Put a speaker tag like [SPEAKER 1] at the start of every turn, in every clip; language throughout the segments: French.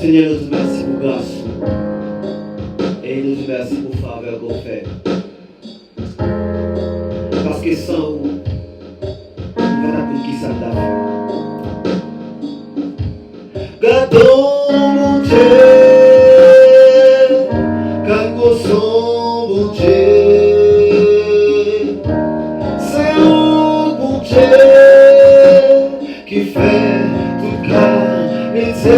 [SPEAKER 1] Seigneur, nous te remercions pour grâce. Et nous te remercions pour faveur qu'on fait. Parce que sans vous, nous verrons pour qui ça t'a fait. Gardons mon Dieu, car nous sommes mon Dieu. C'est vous, mon Dieu, qui fait toute qualité.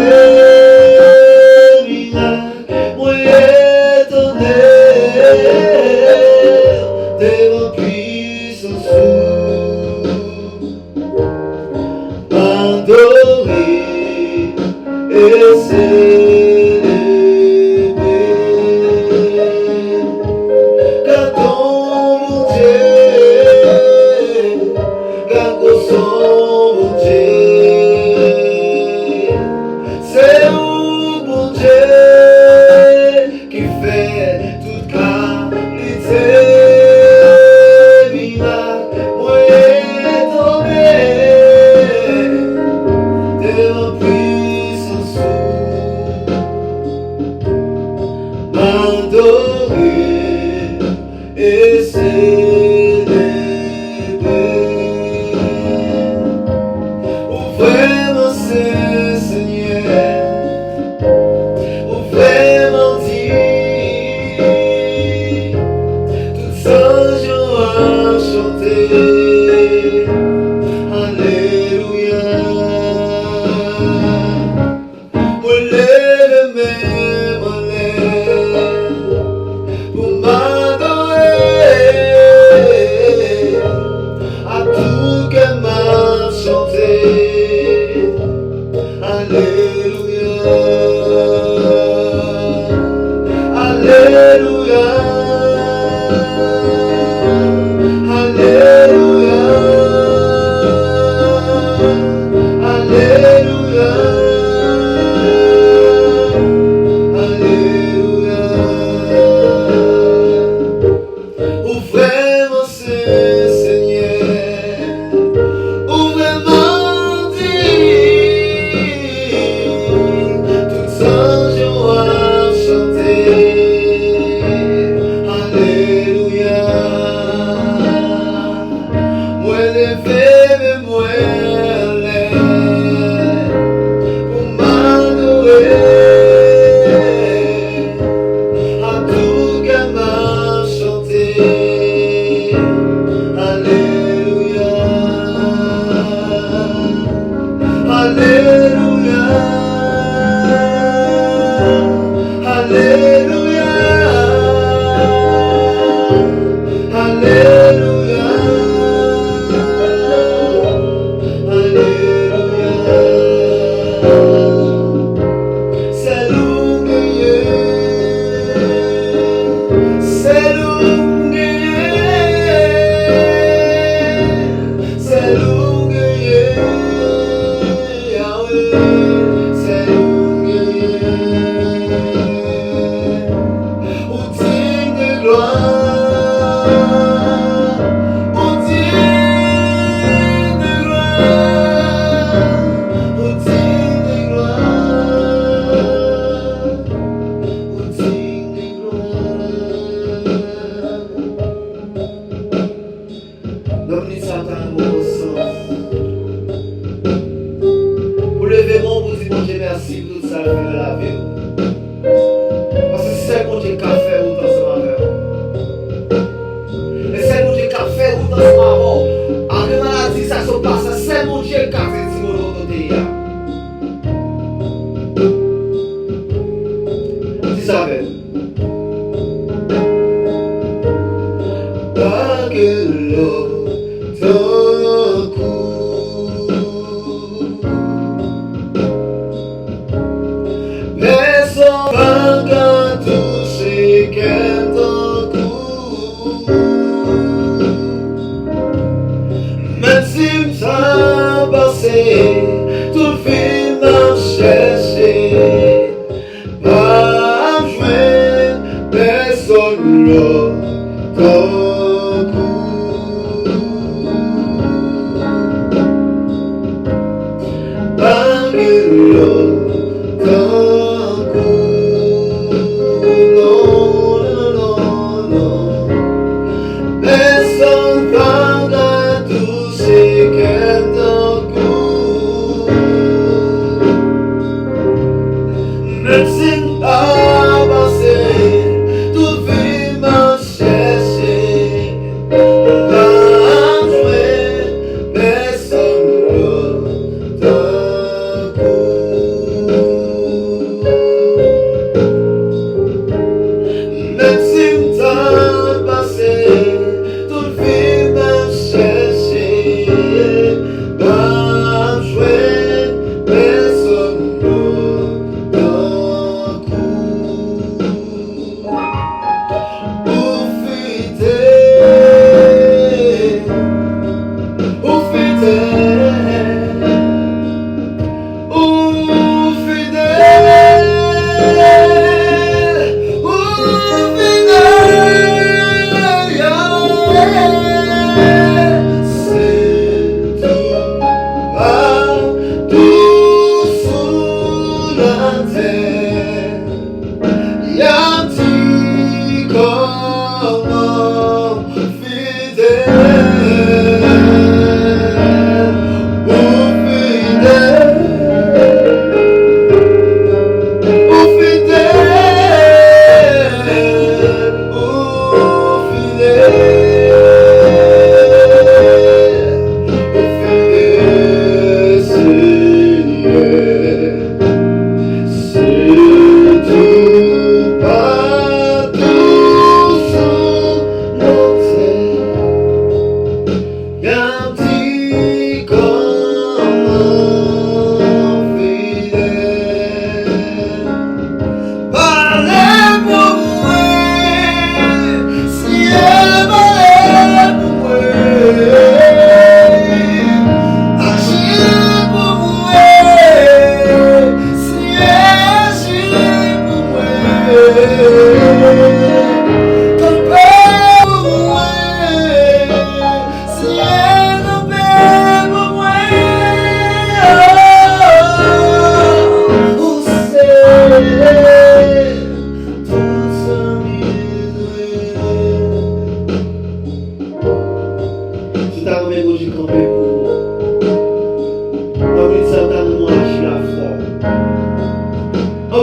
[SPEAKER 2] Lord,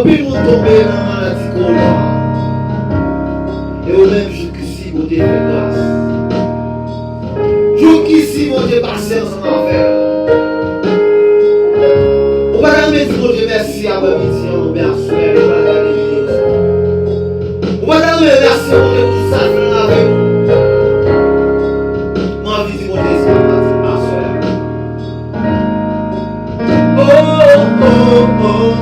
[SPEAKER 1] puis nous tomber dans la maladie corona. Et au même jour qu'ici, bon Dieu fait grâce. Jour qu'ici, bon Dieu passe ensemble à faire. On va la mettre, bon Dieu, merci à votre midi, on va assurer les balades de Dieu. On va la mettre, merci, bon Dieu, pour ça, je l'en avec vous. Moi, je dis, bon Dieu, c'est pas assurer. Oh, oh, oh, oh.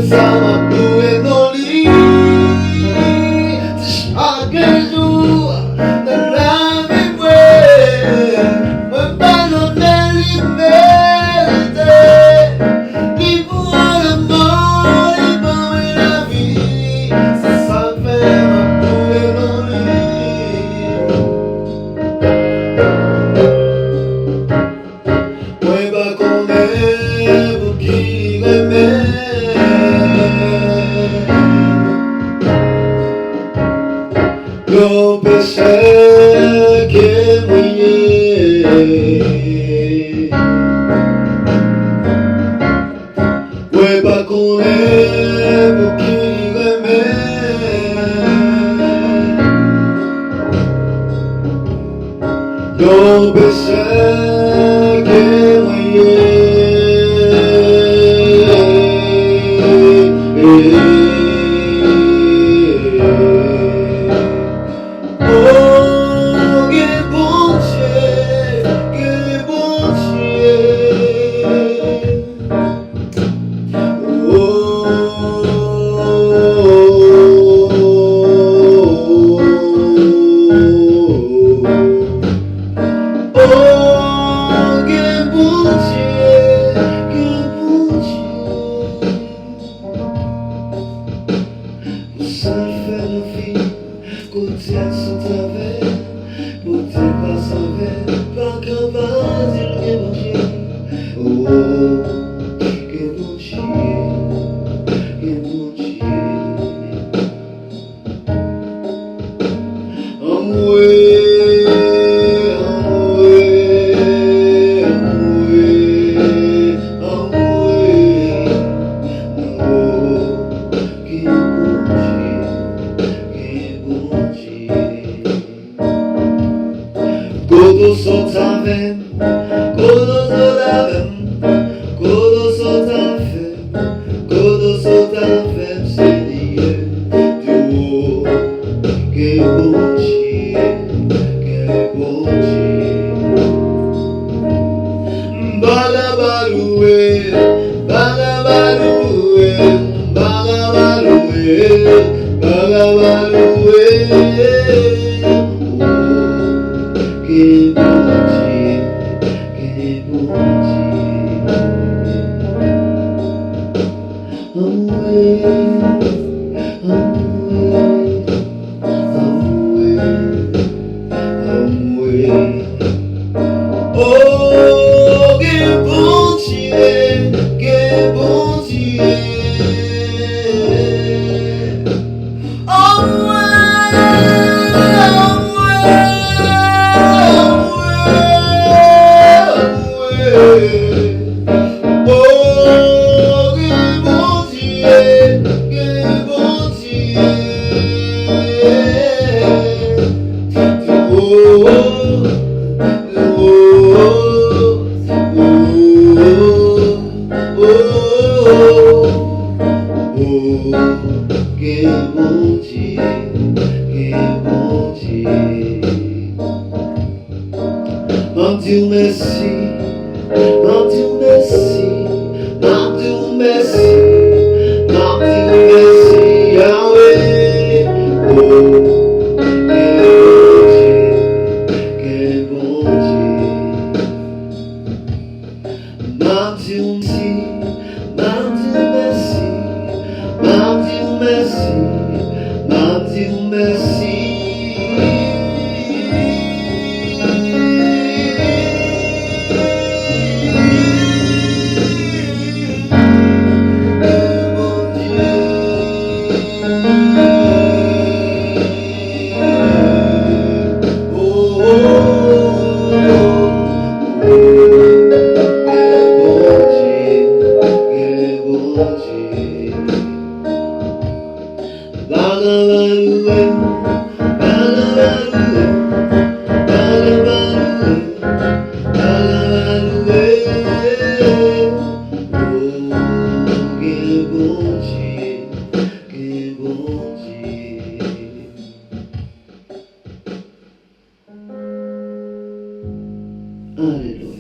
[SPEAKER 1] sama doendo ali. Aquele nella mia ma vanno nelle merite di buon amore come la vita se sapeva doendo lì. Poi va con me chi è me. Yo pensé que muy bien, vuelva con él, búsqueme. Yo pensé que muy bien. Kodo sotaven, kodo sotaven, kodo sotaven, kodo sotaven, Seigneur du haut, que bon Dieu, que bon Dieu. Balabaloué, balabaloué, balabaloué, balabaloué. Que bon Dieu, que bon Dieu. Amoué, amoué, amoué, amoué. Oh, que bon Dieu, que bon Dieu. Que bon Dieu, que bon Dieu. Mon Dieu merci, mon Dieu merci, mon Dieu merci, mon Dieu merci, Yahweh. Oh, que bon Dieu, mon Dieu merci, mon Dieu merci. Merci, mon Dieu, merci. Mon Dieu, oh, que bon Dieu. Balabaloué, balabaloué, balabaloué, balabaloué. Oh, que bon Dieu, que bon Dieu. Alléluia.